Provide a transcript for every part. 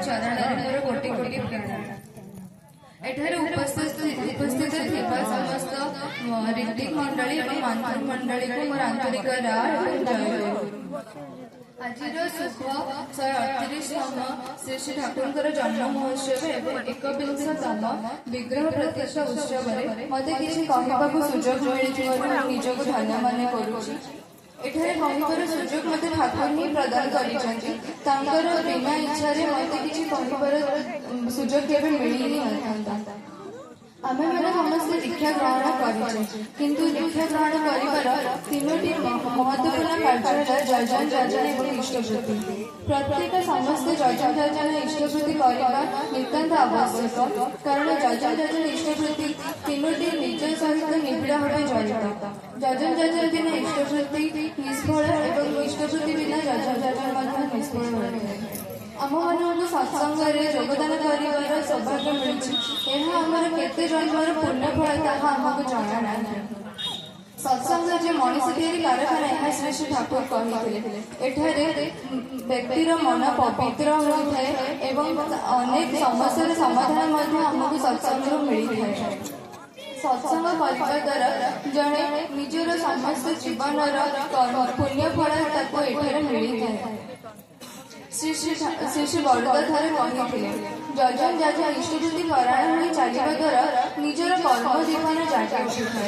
चरण मोर कोटि कोटि प्रणाम। एठारे उपस्थित थिबा समस्त ऋतिक मंडली और मंथन मंडली को मोर आंतरिक जय। आज शुभ 138तम श्री श्री ठाकुर जन्म महोत्सव एवं 21तम विग्रह प्रतिष्ठा उत्सव मत किसी कहवाक सुजोग मिली निजक धन्य मन करुछि। एठारे कहबार सुजोग मत ठाकुर ही प्रदान कर बिना इच्छा मत किसी कहबार सुजोग केवे मिली ही न आमे मैंने समस्त दीक्षा ग्रहण किंतु दीक्षा ग्रहण कर तीनोटी महत्वपूर्ण कार्य जजन जाजन और इष्टवृत्ति प्रत्येक समस्त जजन जाजन इष्टवृत्ति करने नितांत आवश्यक कारण जजन जाजन इष्टवृत्ति तीनोटी निज सहित निबिड़ भाव जड़ित। जजन जाजन बिना इष्टवृत्ति निष्फल और इष्टवृत्ति बिना जजन जाजन निष्फल होता आम मान सत्संग योगदान कर सौभाग्य मिली आमर केते जन्मर पुण्यफल ताहा आमको जना ना। सत्संग जो मनीष तैयारी कारखाना यह श्री श्री ठाकुर कहते एठारे व्यक्तिर मन पवित्र होता है एवं अनेक समस्या समाधान आमको सत्संग मिली है। सत्संग करने द्वारा जड़े निजर समस्त जीवन पुण्यफल एठारे मिली है। श्री श्री बड़दा ठारे कहते जजन जाजन इष्टवृत्ति परायण हो चलवा द्वारा निजर कर्म जीवन जागे उठे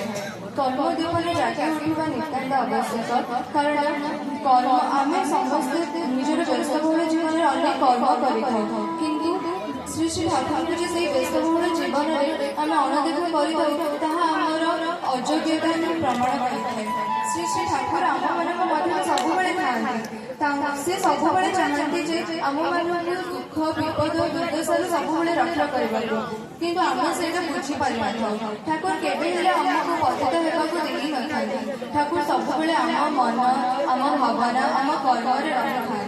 कर्म जीवन जागे उठा नितांत आवश्यक कारण कर्म आम समस्ते निजर व्यस्तबहुल जीवन में अनेक कर्म कर श्री श्री ठाकुर जो से व्यस्तबहुल जीवन में आम अनदेखा करमर अयोग्यता प्रमाण पाई। श्री श्री ठाकुर आम मान सब से सब चाहती जे आम मान दुख विपद दुर्दशा सब रक्षा कर किंतु आम से बुझी पारि न ठाकुर केवे आमको पतित होगा देई न ठाकुर सब आम मन आम भावना आम कर्म रखा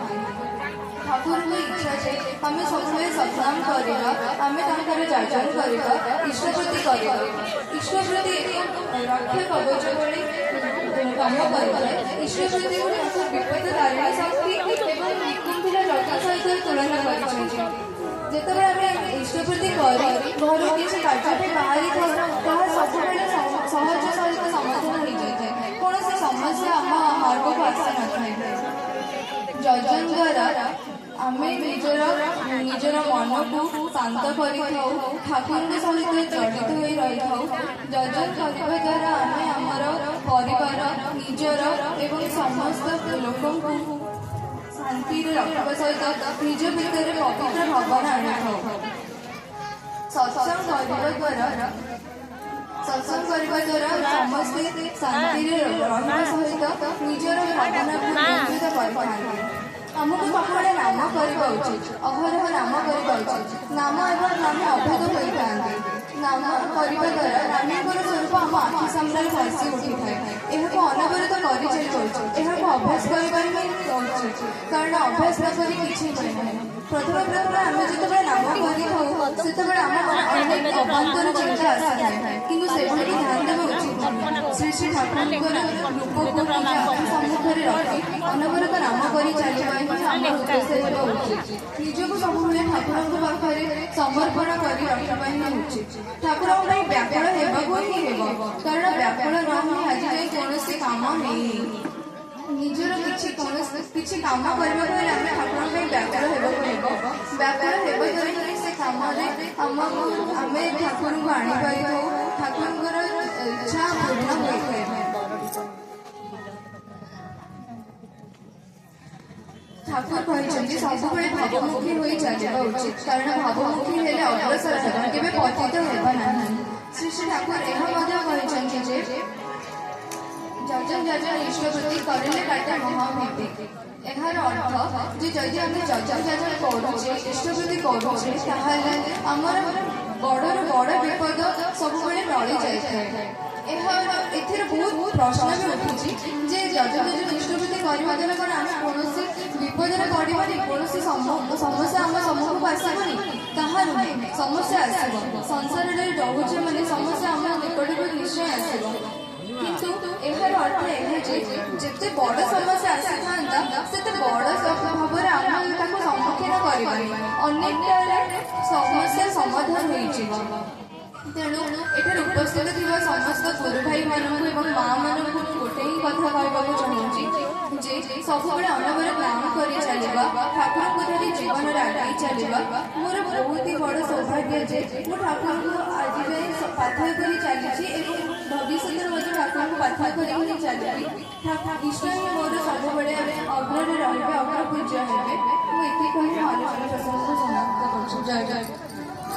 ठाकुर को इच्छा है आम सब सत्संग करवा आम जाजन करवा इष्टवृत्ति करवा इष्टवृत्ति रक्षा कवच काम कर इष्टवृत्ति को विपद धारिणी शक्ति और निकुंभिला लता सहित तुलना करते आम इष्टवृत्ति कर घर किसी कार्य बाहरी था सब सहज सहित समाधान हो जाए कौन समस्या आम मार्ग को आसी न जजन द्वारा आमे निजर मन को शांत कर ठाकुर सहित जड़ित हो रही जजन करने द्वारा आमे आमर परिवार निजर एवं समस्त लोक शांति रखा सहित निज भितर पवित्र भावना आनी सत्संग करने द्वारा समस्ते शांति रखा सहित निजर भावना को आमको सब नाम करवा उचित अहरह नाम करवा उचित नाम एवं नाम अभेद होता नाम करने द्वारा नामीकर स्वरूप आम आखि सामने भासी उठी थाए यह अनवरत कर अभ्यास कर कारण अभ्यास न कर प्रथम प्रथम आम जो नाम कर अनेक अभ्यंतर चिंता आसी था कि ध्यान देवा उचित श्री श्री ठाकुर रूप को सम्मुखें रखी अनवरत नाम कर चलवा उद्देश्य उचित निजक सब ठाकुर पाखे समर्पण कर रखा उचित ठाकुर व्याकुल होगा कारण व्याकुल न आज जाए कौन काम नहीं निजर किसी काम करने ठाकुर व्याकुल व्याकुल से काम आम ठाकुर को आनीपार ठाकुर इच्छा पूर्ण होता है। ठाकुर कहते सब भावमुखी हो चलवा उचित कारण भावमुखी हेले अग्रसर होगा केवे पतित होगा नहीं। श्री श्री ठाकुर यह जजन जाजन इष्टवृत्ति करले काटे महाभक्ति यार अर्थ जे जदि आम जजन जाजन करुचे इष्टवृत्ति करुचे आमर बड़ बड़ विपद सब टली जाए बहुत प्रश्न भी उठुची जे जजन जाजन इष्टवृत्ति करवा द्वारा कौन आम कौन विपद पड़वानी कौन समस्या आम सम्मुख को आसबनी ताहा नुहे समस्या आसब संसार रोचे मैंने समस्या आम निकट को निश्चय आसब କିନ୍ତୁ ଏହାର ଅର୍ଥ ଏହା ଯେ ଯେତେ ବଡ଼ ସମସ୍ୟା ଆସିଥାନ୍ତା ସେତେ ବଡ଼ ଭାବରେ ଆମେ ତାକୁ ସମ୍ମୁଖୀନ କରିବାନି, ଅନେକଟାରେ ସମସ୍ୟା ସମାଧାନ ହୋଇଯିବ। ତେଣୁ ଏଠାରେ ଉପସ୍ଥିତ ଥିବା ସମସ୍ତ ଗୁରୁ ଭାଇମାନଙ୍କୁ ଏବଂ ମାଆମାନଙ୍କୁ ଗୋଟେ ହିଁ କଥା କହିବାକୁ ଚାହୁଁଛି ଯେ ସବୁବେଳେ ଅନବର କାମ କରି ଚାଲିବା, ଠାକୁରଙ୍କୁ ଧରି ଜୀବନରେ ଆଗେଇ ଚାଲିବା। ମୋର ବହୁତ ହି ବଡ଼ ସୌଭାଗ୍ୟ ଯେ ମୁଁ ଠାକୁରଙ୍କୁ ଆଜି ଯାଏଁ ପାଥର କରି ଚାଲିଛି ଏବଂ ଭବିଷ୍ୟତରେ ମଧ୍ୟ ଠାକୁରଙ୍କୁ ପାଥର କରି ହିଁ ଚାଲିବି। ଈଶ୍ୱର ହିଁ ମୋର ସବୁବେଳେ ଅଗ୍ରରେ ରହିବେ, ଅଗ୍ର ପୂଜ୍ୟ ହେବେ। ମୁଁ ଏତିକି କହି ମୋ ଆଲୋଚନା ପ୍ରସଙ୍ଗକୁ ସମାପ୍ତ କରୁଛି। ଜୟ ଜୟ।